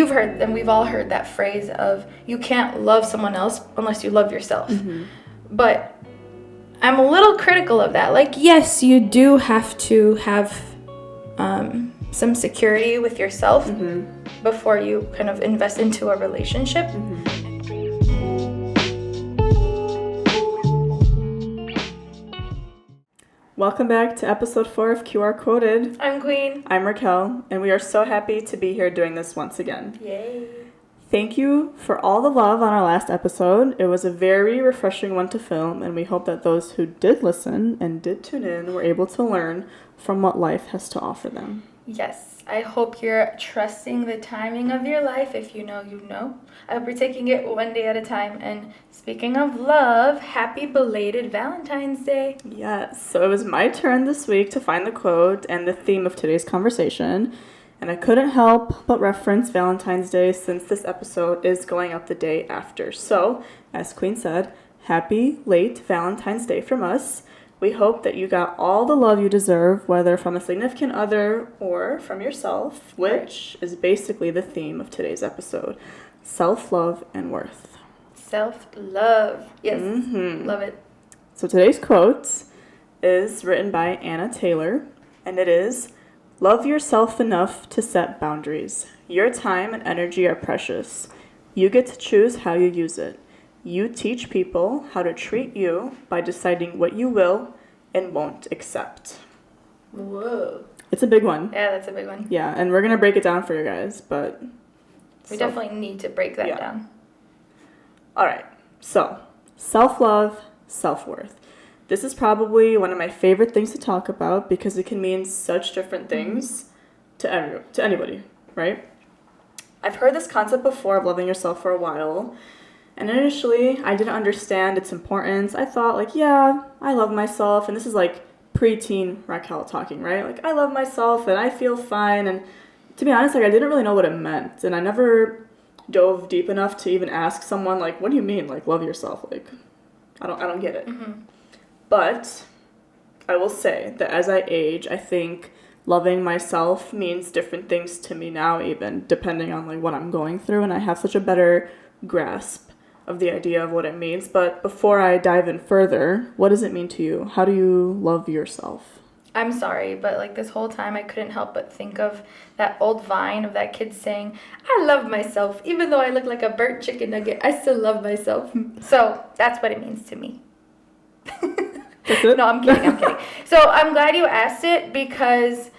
you've heard, and we've all heard that phrase of you can't love someone else unless you love yourself. But I'm a little critical of that. Like, yes, you do have to have some security with yourself before you kind of invest into a relationship. Welcome back to episode 4 of QR Quoted. I'm Queen. I'm Raquel, and we are so happy to be here doing this once again. Yay. Thank you for all the love on our last episode. It was a very refreshing one to film, and we hope that those who did listen and did tune in were able to learn from what life has to offer them. Yes, I hope you're trusting the timing of your life. If you know, you know. I hope you're taking it one day at a time. And speaking of love, happy belated Valentine's Day. Yes, so it was my turn this week to find the quote and the theme of today's conversation. And I couldn't help but reference Valentine's Day since this episode is going up the day after. So, as Queen said, happy late Valentine's Day from us. We hope that you got all the love you deserve, whether from a significant other or from yourself, which is basically the theme of today's episode. Self-love and worth. Self-love. Yes, love it. So today's quote is written by Anna Taylor, and it is, "Love yourself enough to set boundaries. Your time and energy are precious. You get to choose how you use it. You teach people how to treat you by deciding what you will and won't accept." Whoa. It's a big one. Yeah, that's a big one. Yeah, and we're going to break it down for you guys, but... We definitely need to break that down. All right, so self-love, self-worth. This is probably one of my favorite things to talk about because it can mean such different things to anybody, right? I've heard this concept before of loving yourself for a while, and initially I didn't understand its importance. I thought, like, yeah, I love myself, and this is like preteen Raquel talking, right? Like, I love myself and I feel fine, and to be honest, like, I didn't really know what it meant, and I never dove deep enough to even ask someone, like, what do you mean, like, love yourself? Like, I don't get it. But I will say that as I age, I think loving myself means different things to me now, even depending on like what I'm going through, and I have such a better grasp of the idea of what it means. But before I dive in further, what does it mean to you? How do you love yourself? I'm sorry, but like this whole time I couldn't help but think of that old Vine of that kid saying, "I love myself. Even though I look like a burnt chicken nugget, I still love myself." So that's what it means to me. That's it? No, I'm kidding. So I'm glad you asked it because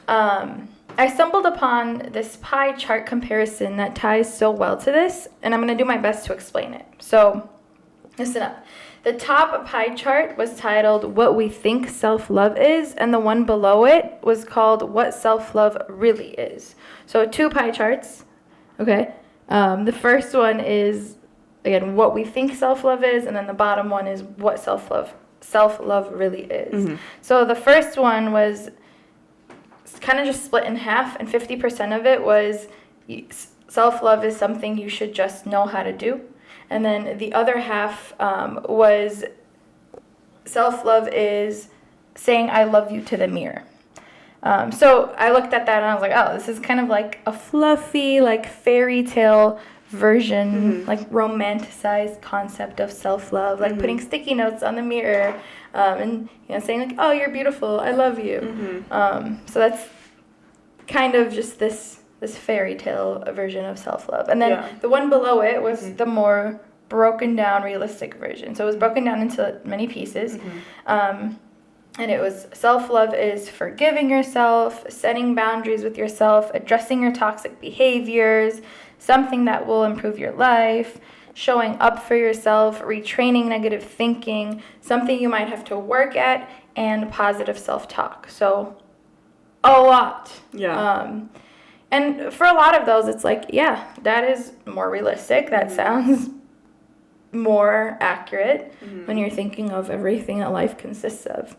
I stumbled upon this pie chart comparison that ties so well to this, and I'm going to do my best to explain it. So listen up. The top pie chart was titled What We Think Self-Love Is, and the one below it was called What Self-Love Really Is. So 2 pie charts, okay? The first one is, again, what we think self-love is, and then the bottom one is what self-love really is. So the first one was kind of just split in half, and 50% of it was self-love is something you should just know how to do. And then the other half was self-love is saying I love you to the mirror. So I looked at that and I was like, oh, this is kind of like a fluffy, like fairy tale version, like romanticized concept of self-love, like putting sticky notes on the mirror and saying like, oh, you're beautiful, I love you. So that's kind of just this fairy tale version of self-love. And then the one below it was the more broken down realistic version. So it was broken down into many pieces. And it was self-love is forgiving yourself, setting boundaries with yourself, addressing your toxic behaviors, something that will improve your life, showing up for yourself, retraining negative thinking, something you might have to work at, and positive self-talk. So a lot. And for a lot of those, it's like, yeah, that is more realistic. That sounds more accurate when you're thinking of everything that life consists of.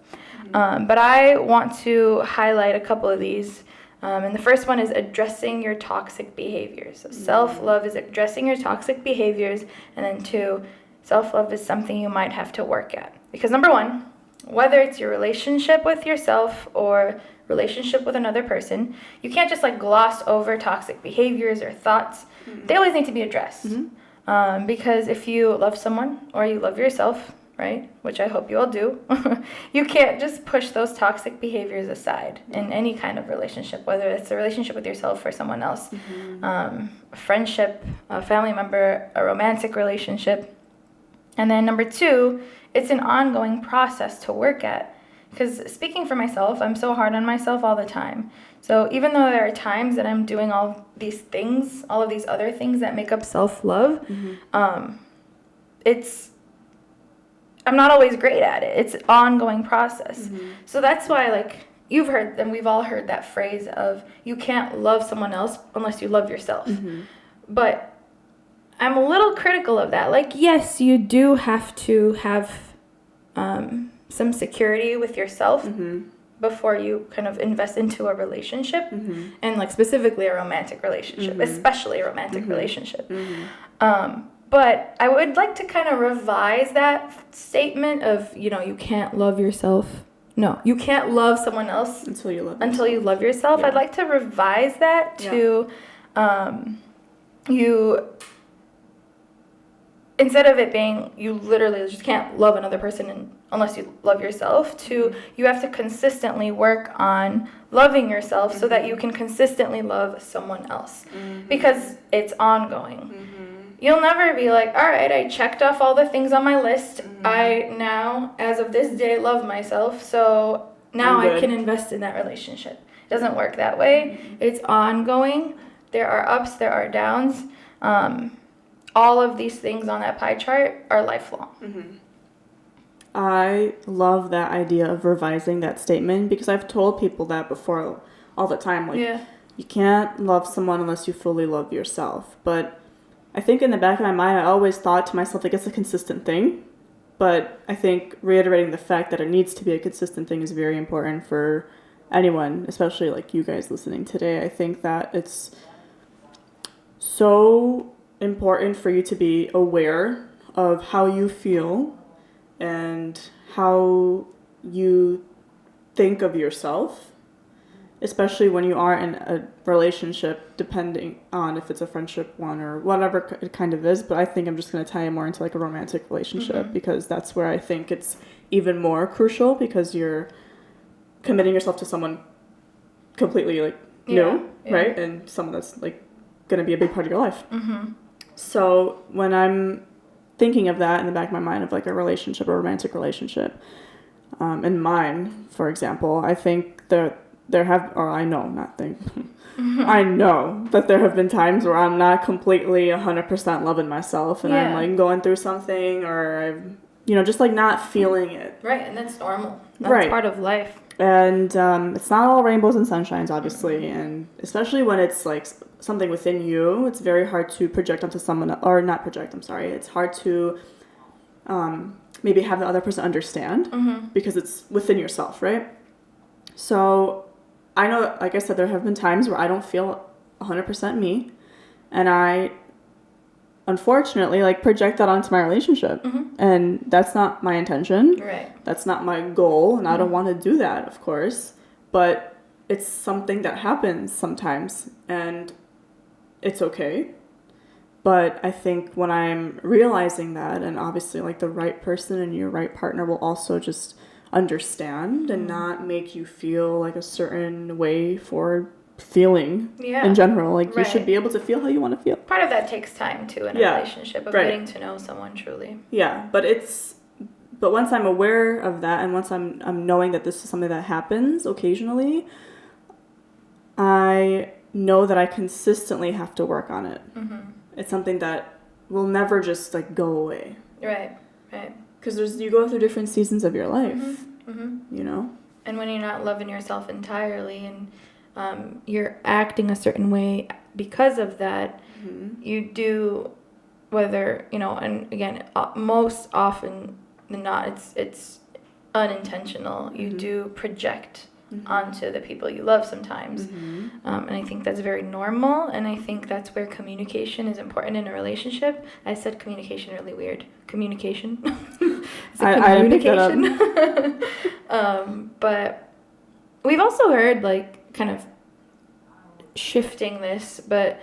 But I want to highlight a couple of these. And the first one is addressing your toxic behaviors. So self-love is addressing your toxic behaviors. And then 2, self-love is something you might have to work at. Because number 1, whether it's your relationship with yourself or relationship with another person, you can't just like gloss over toxic behaviors or thoughts. They always need to be addressed. Because if you love someone or you love yourself, right, which I hope you all do, you can't just push those toxic behaviors aside in any kind of relationship, whether it's a relationship with yourself or someone else, a friendship, a family member, a romantic relationship. And then number 2, it's an ongoing process to work at. Because speaking for myself, I'm so hard on myself all the time. So even though there are times that I'm doing all these things, all of these other things that make up self-love, I'm not always great at it. It's an ongoing process. So that's why, like, you've heard, and we've all heard that phrase of, you can't love someone else unless you love yourself. But I'm a little critical of that. Like, yes, you do have to have some security with yourself before you kind of invest into a relationship, and like specifically a romantic relationship, especially a romantic relationship. But I would like to kind of revise that statement of, you can't love yourself. No, you can't love someone else until you love yourself. Yeah. I'd like to revise that to you. Instead of it being you literally just can't love another person unless you love yourself, to you have to consistently work on loving yourself so that you can consistently love someone else, because it's ongoing. You'll never be like, all right, I checked off all the things on my list. I now, as of this day, love myself, so now I can invest in that relationship. It doesn't work that way. It's ongoing. There are ups, there are downs. All of these things on that pie chart are lifelong. I love that idea of revising that statement, because I've told people that before all the time. Like, you can't love someone unless you fully love yourself. But I think in the back of my mind, I always thought to myself, like, it's a consistent thing. But I think reiterating the fact that it needs to be a consistent thing is very important for anyone, especially like you guys listening today. I think that it's so important for you to be aware of how you feel and how you think of yourself, especially when you are in a relationship, depending on if it's a friendship one or whatever it kind of is. But I think I'm just going to tie it more into like a romantic relationship, because that's where I think it's even more crucial, because you're committing yourself to someone completely like new, right? And someone that's like going to be a big part of your life. So when I'm thinking of that in the back of my mind of like a relationship, a romantic relationship, in mine, for example, I think there have, or I know, not think, I know that there have been times where I'm not completely 100% loving myself, and I'm like going through something, or I've, just like not feeling it. Right, and that's normal. That's part of life. And it's not all rainbows and sunshines, obviously, and especially when it's like something within you, it's very hard to project onto someone, or not project, I'm sorry. It's hard to maybe have the other person understand, because it's within yourself, right? So I know, like I said, there have been times where I don't feel 100% me, and I unfortunately like project that onto my relationship, and that's not my intention. Right. That's not my goal, and I don't want to do that, of course, but it's something that happens sometimes, and it's okay. But I think when I'm realizing that, and obviously like the right person and your right partner will also just understand and not make you feel like a certain way for feeling in general. Like, you should be able to feel how you want to feel. Part of that takes time too in a relationship, of getting to know someone truly. Yeah, but once I'm aware of that, and once I'm knowing that this is something that happens occasionally, I know that I consistently have to work on it. It's something that will never just like go away. Right. Because you go through different seasons of your life, And when you're not loving yourself entirely, and you're acting a certain way because of that, you do, whether, and again, most often than not, it's unintentional. You do project onto the people you love sometimes. And I think that's very normal, and I think that's where communication is important in a relationship. I said communication really weird. Communication. It's a I didn't pick that up. But we've also heard, like, kind of shifting this, but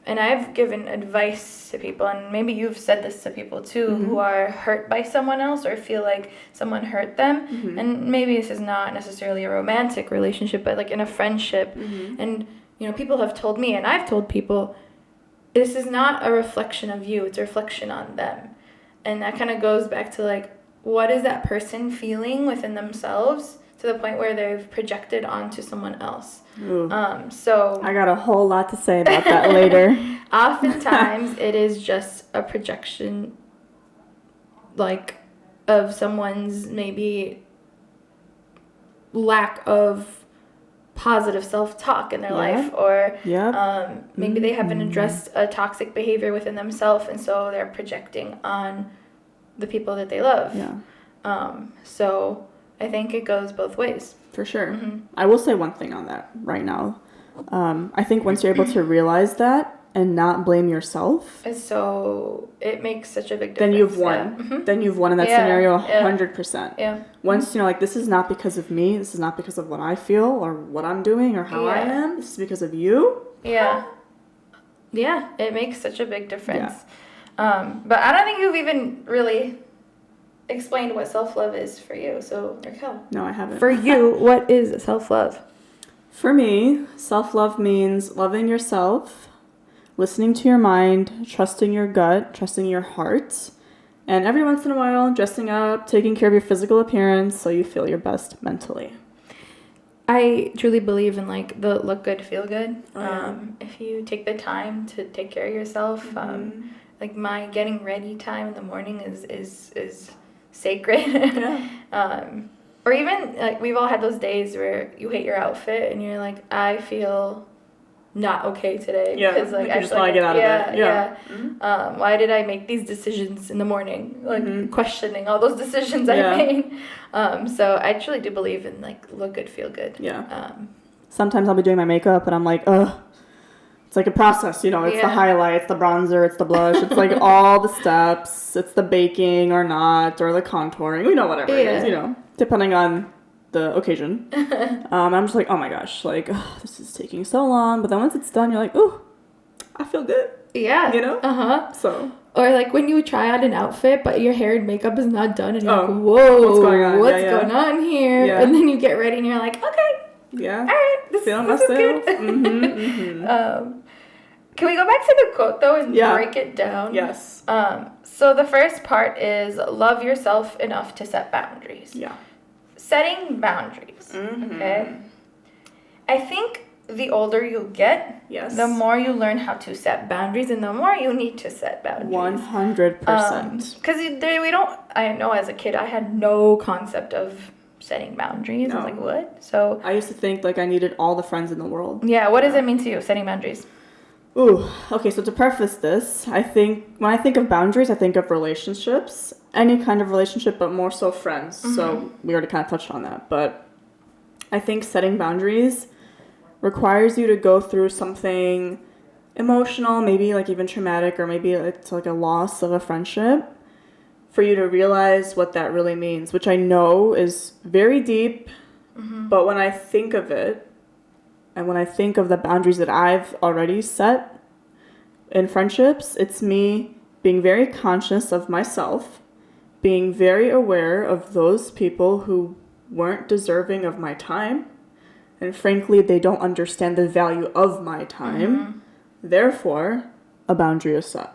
and I've given advice to people, and maybe you've said this to people too, who are hurt by someone else or feel like someone hurt them, and maybe this is not necessarily a romantic relationship, but like in a friendship, and people have told me, and I've told people, this is not a reflection of you, it's a reflection on them. And that kind of goes back to, like, what is that person feeling within themselves to the point where they've projected onto someone else. So I got a whole lot to say about that later. Oftentimes it is just a projection, like, of someone's maybe lack of positive self-talk in their life, or maybe they haven't addressed a toxic behavior within themselves, and so they're projecting on the people that they love. So I think it goes both ways. For sure. I will say one thing on that right now. I think once you're able to realize that and not blame yourself, so it makes such a big difference. Then you've won. Then you've won in that scenario 100%. Yeah. Once, like, this is not because of me, this is not because of what I feel or what I'm doing or how I am, this is because of you. Yeah, it makes such a big difference. But I don't think you've even really explained what self-love is for you. So, Raquel. No, I haven't. For you, what is self-love? For me, self-love means loving yourself, listening to your mind, trusting your gut, trusting your heart, and every once in a while, dressing up, taking care of your physical appearance so you feel your best mentally. I truly believe in, like, the look good, feel good. If you take the time to take care of yourself, like, my getting ready time in the morning is sacred. Or even, like, we've all had those days where you hate your outfit and you're like, I feel not okay today. Because, like, I just want to get out of it. Why did I make these decisions in the morning? Like, questioning all those decisions I made. So I truly do believe in, like, look good, feel good. Sometimes I'll be doing my makeup and I'm like, ugh. It's like a process, it's the highlight, it's the bronzer, it's the blush, it's like all the steps, it's the baking or not, or the contouring, whatever it is, depending on the occasion. I'm just like, oh my gosh, like, this is taking so long, but then once it's done, you're like, oh, I feel good. So. Or, like, when you try on an outfit, but your hair and makeup is not done, and you're like, whoa, what's going on here? And then you get ready and you're like, okay. All right, this is good. Can we go back to the quote, though, and break it down? Yes. So the first part is love yourself enough to set boundaries. Setting boundaries. Okay. I think the older you get, the more you learn how to set boundaries, and the more you need to set boundaries. 100%. Because I know as a kid, I had no concept of setting boundaries. No. I was like, what? So I used to think, like, I needed all the friends in the world. Yeah, what does it mean to you, setting boundaries? Ooh, okay, so to preface this, when I think of boundaries, I think of relationships. Any kind of relationship, but more so friends. So we already kind of touched on that. But I think setting boundaries requires you to go through something emotional, maybe, like, even traumatic, or maybe it's like a loss of a friendship, for you to realize what that really means, which I know is very deep, but when I think of it, and when I think of the boundaries that I've already set in friendships, it's me being very conscious of myself, being very aware of those people who weren't deserving of my time, and frankly, they don't understand the value of my time. Therefore, a boundary is set.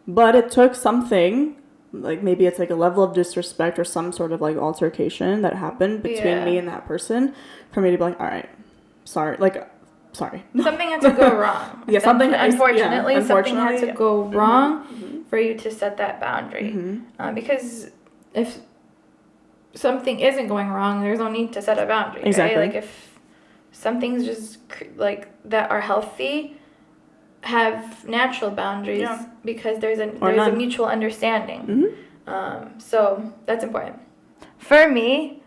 But it took something, like, maybe it's like a level of disrespect or some sort of, like, altercation that happened between me and that person for me to be like, all right, sorry. Something had to go wrong. Unfortunately, something had to go wrong for you to set that boundary. Because if something isn't going wrong, there's no need to set a boundary. Exactly. Right? Like, if something's just, like, that are healthy, have natural boundaries because there's a mutual understanding. So that's important. For me,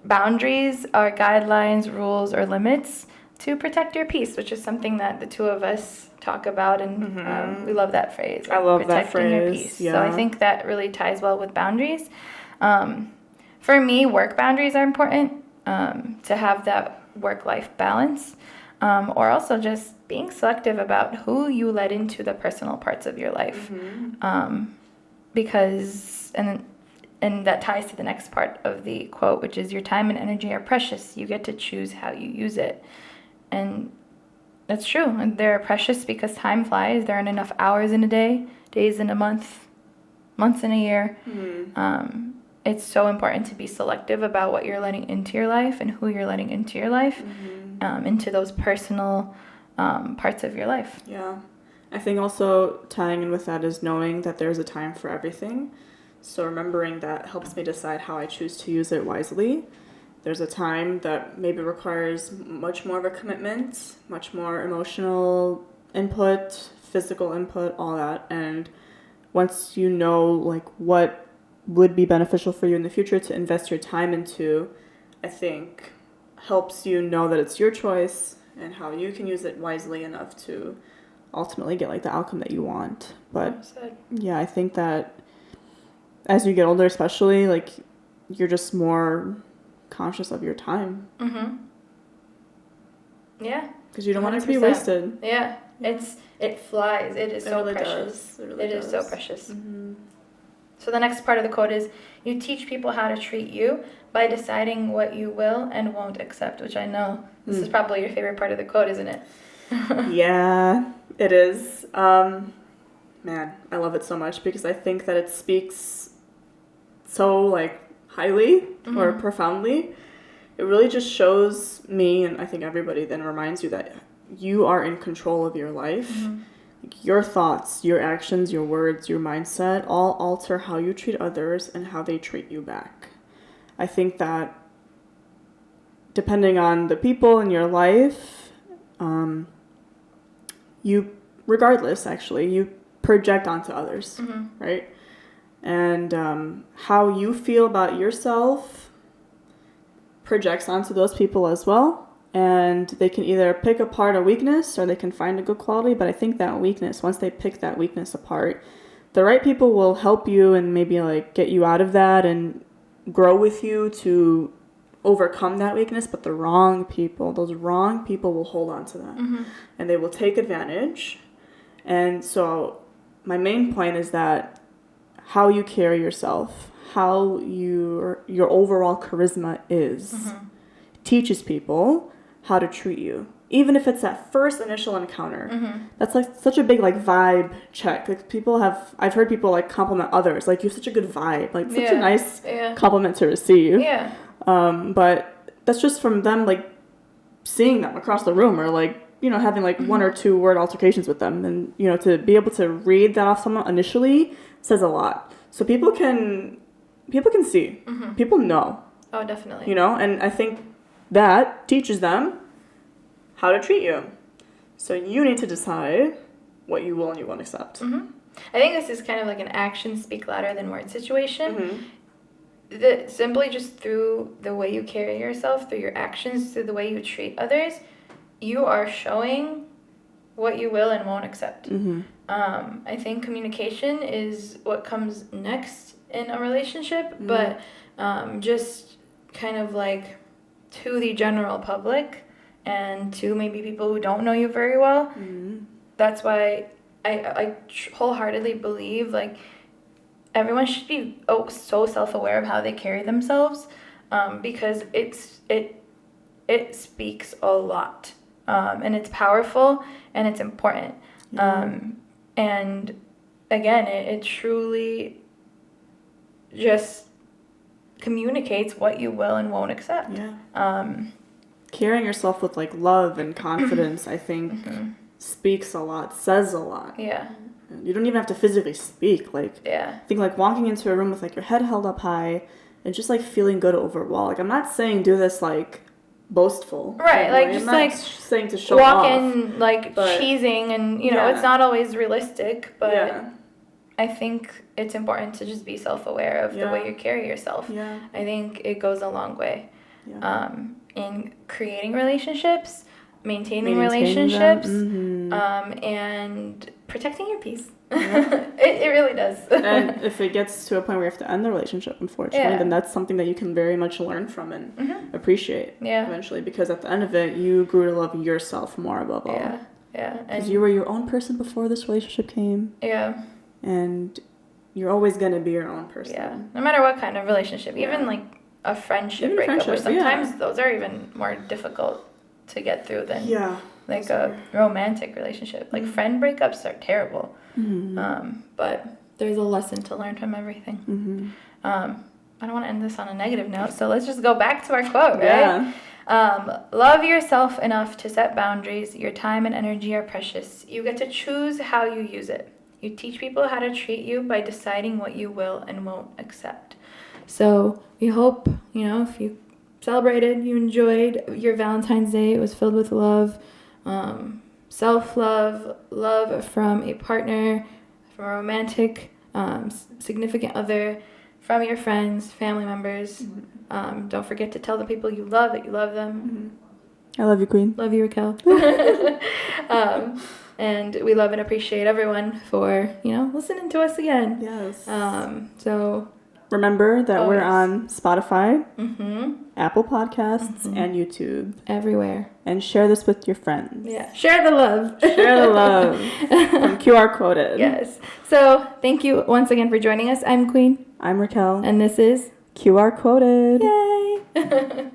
boundaries are guidelines, rules, or limits to protect your peace, which is something that the two of us talk about, and we love that phrase. I love that protecting your phrase, peace. yeah. So I think that really ties well with boundaries. For me, work boundaries are important to have that work-life balance, or also just being selective about who you let into the personal parts of your life, because and that ties to the next part of the quote, which is your time and energy are precious. You get to choose how you use it. And that's true. And they're precious because time flies. There aren't enough hours in a day, days in a month, months in a year. It's so important to be selective about what you're letting into your life and who you're letting into your life, into those personal parts of your life. Yeah. I think also tying in with that is knowing that there's a time for everything. So remembering that helps me decide how I choose to use it wisely. There's a time that maybe requires much more of a commitment, much more emotional input, physical input, all that. And once you know like what would be beneficial for you in the future to invest your time into, I think helps you know that it's your choice and how you can use it wisely enough to ultimately get like the outcome that you want. But yeah, I think that as you get older, especially, like, you're just more conscious of your time. Yeah. Because you don't want it to be 100%. wasted. Yeah. It flies. It is so really precious. does. It really is does. so precious. So the next part of the quote is, you teach people how to treat you by deciding what you will and won't accept, which I know this is probably your favorite part of the quote, isn't it? Yeah, it is. Man, I love it so much because I think that it speaks so like highly or profoundly. It really just shows me, and I think everybody then reminds you that you are in control of your life. Your thoughts, your actions, your words, your mindset all alter how you treat others and how they treat you back. I think that depending on the people in your life, regardless, you project onto others, right? And how you feel about yourself projects onto those people as well. And they can either pick apart a weakness or they can find a good quality. But I think that weakness, once they pick that weakness apart, the right people will help you and maybe like get you out of that and grow with you to overcome that weakness. But the wrong people, those wrong people will hold on to that and they will take advantage. And so my main point is that how you carry yourself, how your overall charisma is, teaches people how to treat you. Even if it's that first initial encounter. That's like such a big like vibe check. Like I've heard people like compliment others. Like, you have such a good vibe. Like, such a nice compliment to receive. Yeah. But that's just from them like seeing them across the room or like, you know, having like one or two word altercations with them. And, you know, to be able to read that off someone initially says a lot. So people can see. People know. Oh, definitely. You know, and I think that teaches them how to treat you. So you need to decide what you will and you won't accept. I think this is kind of like an action speak louder than words situation. Simply just through the way you carry yourself, through your actions, through the way you treat others, you are showing what you will and won't accept. I think communication is what comes next in a relationship, but just kind of like to the general public and to maybe people who don't know you very well. That's why I wholeheartedly believe like everyone should be so self-aware of how they carry themselves, because it speaks a lot, and it's powerful and it's important. And again, it truly just communicates what you will and won't accept. Carrying yourself with like love and confidence, I think, speaks a lot, says a lot. You don't even have to physically speak. Like, I think like walking into a room with like your head held up high and just like feeling good overall. Like, I'm not saying do this like boastful. Right, like just like saying to show walk off, in like cheesing and you know it's not always realistic, but I think it's important to just be self-aware of the way you carry yourself. Yeah. I think it goes a long way Yeah. In creating relationships, maintaining Them. relationships, Mhm. and protecting your peace. Yeah. It really does. And if it gets to a point where you have to end the relationship, unfortunately, Yeah. then that's something that you can very much learn from and appreciate Yeah. eventually. Because at the end of it, you grew to love yourself more above all. Yeah. Yeah. Because you were your own person before this relationship came. Yeah. And you're always going to be your own person. Yeah. No matter what kind of relationship, Yeah. even like a friendship Even breakup, or friendship, sometimes those are even more difficult to get through than Yeah. like a romantic relationship. Like friend breakups are terrible. Mm-hmm. But there's a lesson to learn from everything. Mm-hmm. I don't want to end this on a negative note, so let's just go back to our quote, Yeah. right? Love yourself enough to set boundaries. Your time and energy are precious. You get to choose how you use it. You teach people how to treat you by deciding what you will and won't accept. So we hope, if you celebrated, you enjoyed your Valentine's Day. It was filled with love, self-love, love from a partner, from a romantic significant other, from your friends, family members. Don't forget to tell the people you love that you love them. I love you, Queen. Love you, Raquel. And we love and appreciate everyone for, listening to us again. Yes. So remember that we're yes. on Spotify, Mm-hmm. Apple Podcasts, and YouTube. Everywhere. And share this with your friends. Yeah. Share the love. Share the love. From QR Quoted. Yes. So thank you once again for joining us. I'm Queen. I'm Raquel. And this is QR Quoted. Yay!